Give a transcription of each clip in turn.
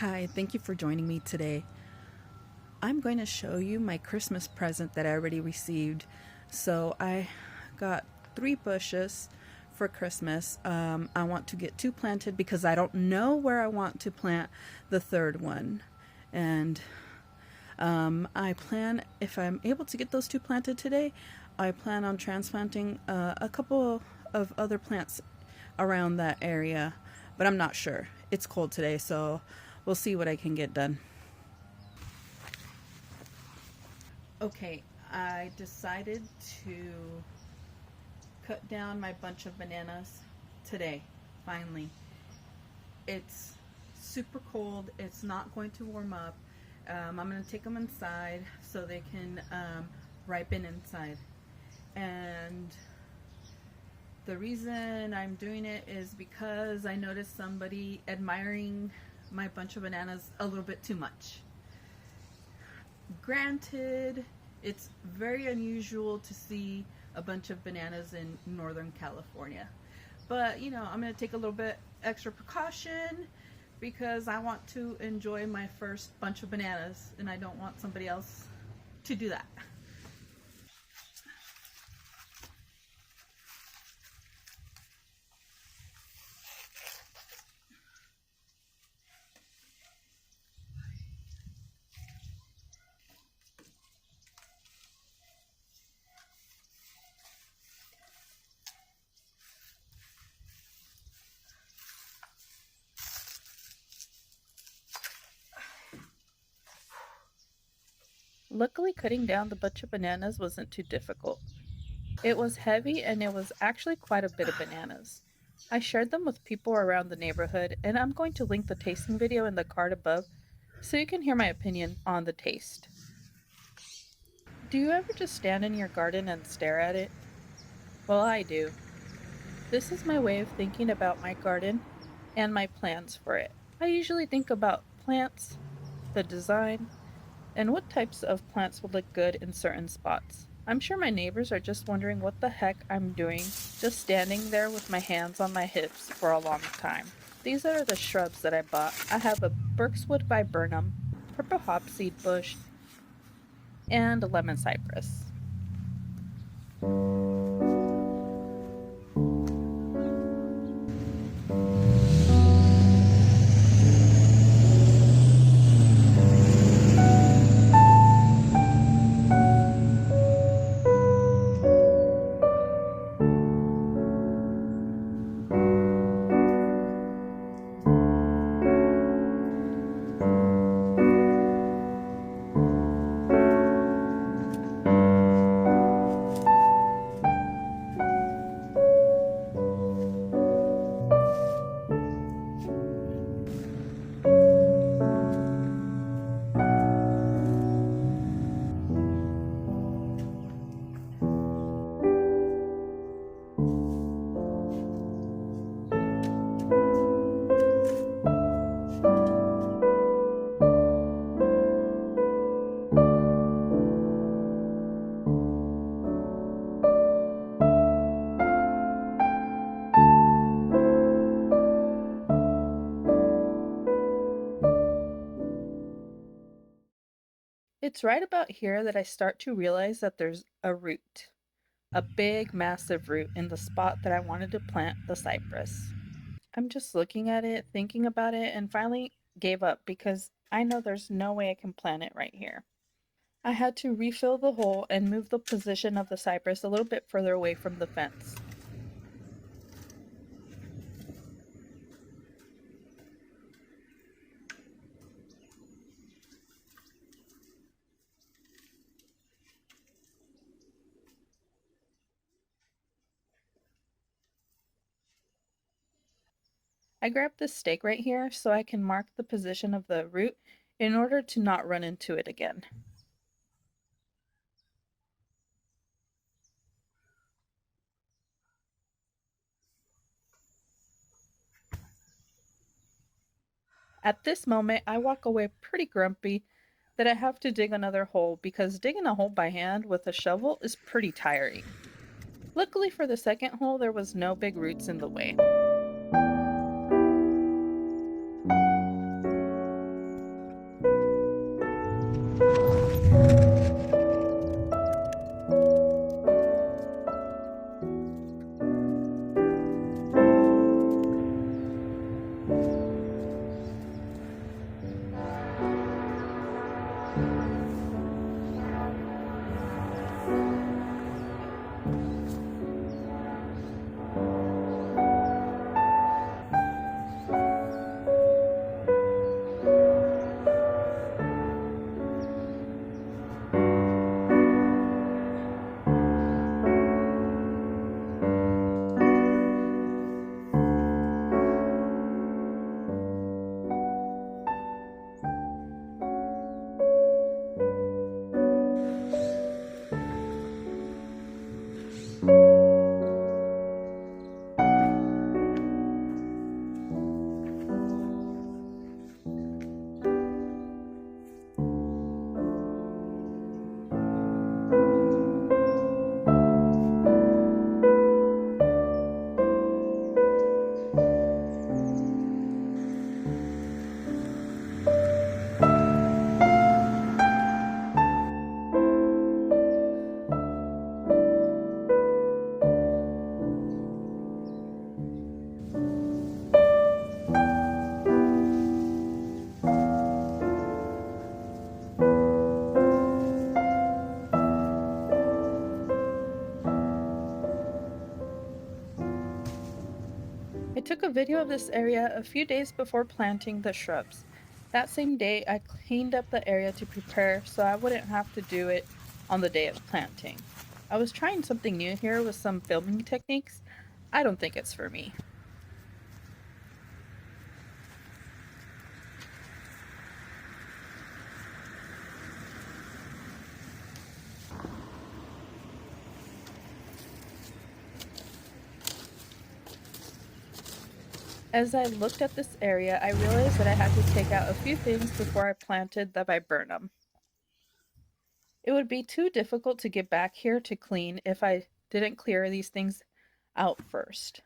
Hi, thank you for joining me today. I'm going to show you my Christmas present that I already received. So I got 3 bushes for Christmas. I want to get 2 planted because I don't know where I want to plant the third one. And I plan, if I'm able to get those 2 planted today, I plan on transplanting a couple of other plants around that area, but I'm not sure. It's cold today, so we'll see what I can get done. Okay, I decided to cut down my bunch of bananas today, finally. It's super cold, it's not going to warm up. I'm going to take them inside so they can ripen inside. And the reason I'm doing it is because I noticed somebody admiring my bunch of bananas a little bit too much. Granted, it's very unusual to see a bunch of bananas in Northern California. But, I'm going to take a little bit extra precaution because I want to enjoy my first bunch of bananas and I don't want somebody else to do that. Luckily, cutting down the bunch of bananas wasn't too difficult. It was heavy and it was actually quite a bit of bananas. I shared them with people around the neighborhood, and I'm going to link the tasting video in the card above so you can hear my opinion on the taste. Do you ever just stand in your garden and stare at it? Well, I do. This is my way of thinking about my garden and my plans for it. I usually think about plants, the design, and what types of plants would look good in certain spots. I'm sure my neighbors are just wondering what the heck I'm doing, just standing there with my hands on my hips for a long time. These are the shrubs that I bought. I have a Birkswood viburnum, purple hopseed bush, and a lemon cypress. It's right about here that I start to realize that there's a root, a big, massive root in the spot that I wanted to plant the cypress. I'm just looking at it, thinking about it, and finally gave up because I know there's no way I can plant it right here. I had to refill the hole and move the position of the cypress a little bit further away from the fence. I grabbed this stake right here so I can mark the position of the root in order to not run into it again. At this moment, I walk away pretty grumpy that I have to dig another hole because digging a hole by hand with a shovel is pretty tiring. Luckily for the second hole, there was no big roots in the way. took a video of this area a few days before planting the shrubs. That same day, I cleaned up the area to prepare so I wouldn't have to do it on the day of planting. I was trying something new here with some filming techniques. I don't think it's for me. As I looked at this area, I realized that I had to take out a few things before I planted the viburnum. It would be too difficult to get back here to clean if I didn't clear these things out first.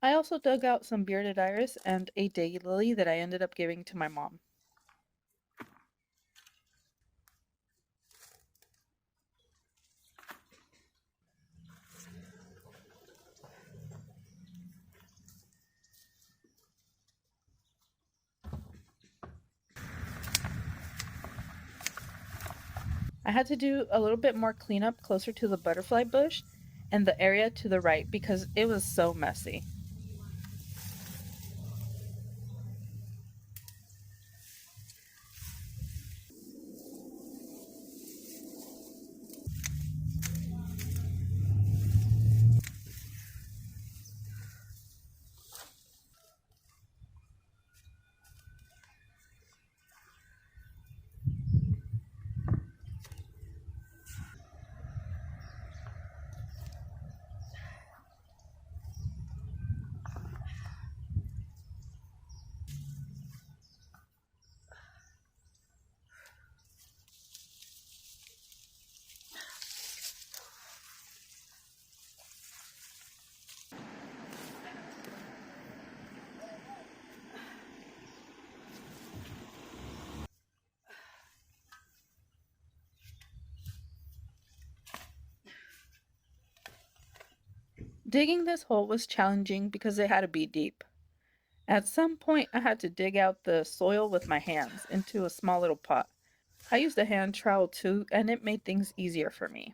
I also dug out some bearded iris and a daylily that I ended up giving to my mom. I had to do a little bit more cleanup closer to the butterfly bush and the area to the right because it was so messy. Digging this hole was challenging because it had to be deep. At some point, I had to dig out the soil with my hands into a small little pot. I used a hand trowel too, and it made things easier for me.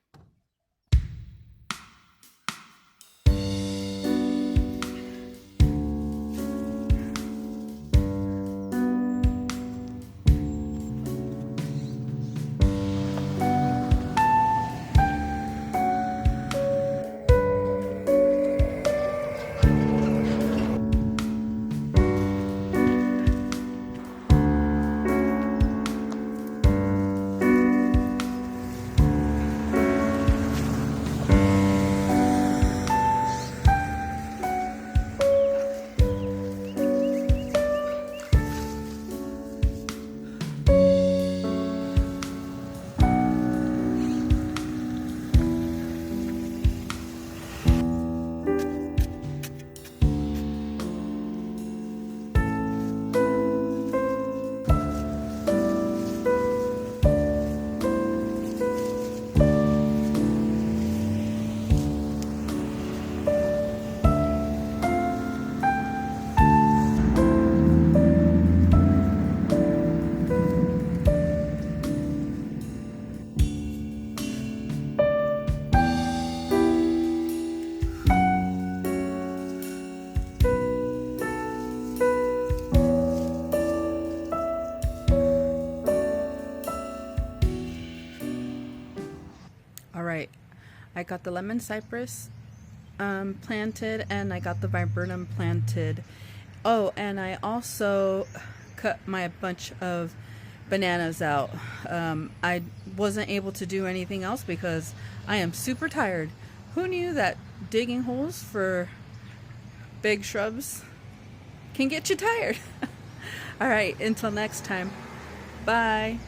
All right, I got the lemon cypress planted and I got the viburnum planted. Oh, and I also cut my bunch of bananas out. I wasn't able to do anything else because I am super tired. Who knew that digging holes for big shrubs can get you tired? All right, until next time. Bye.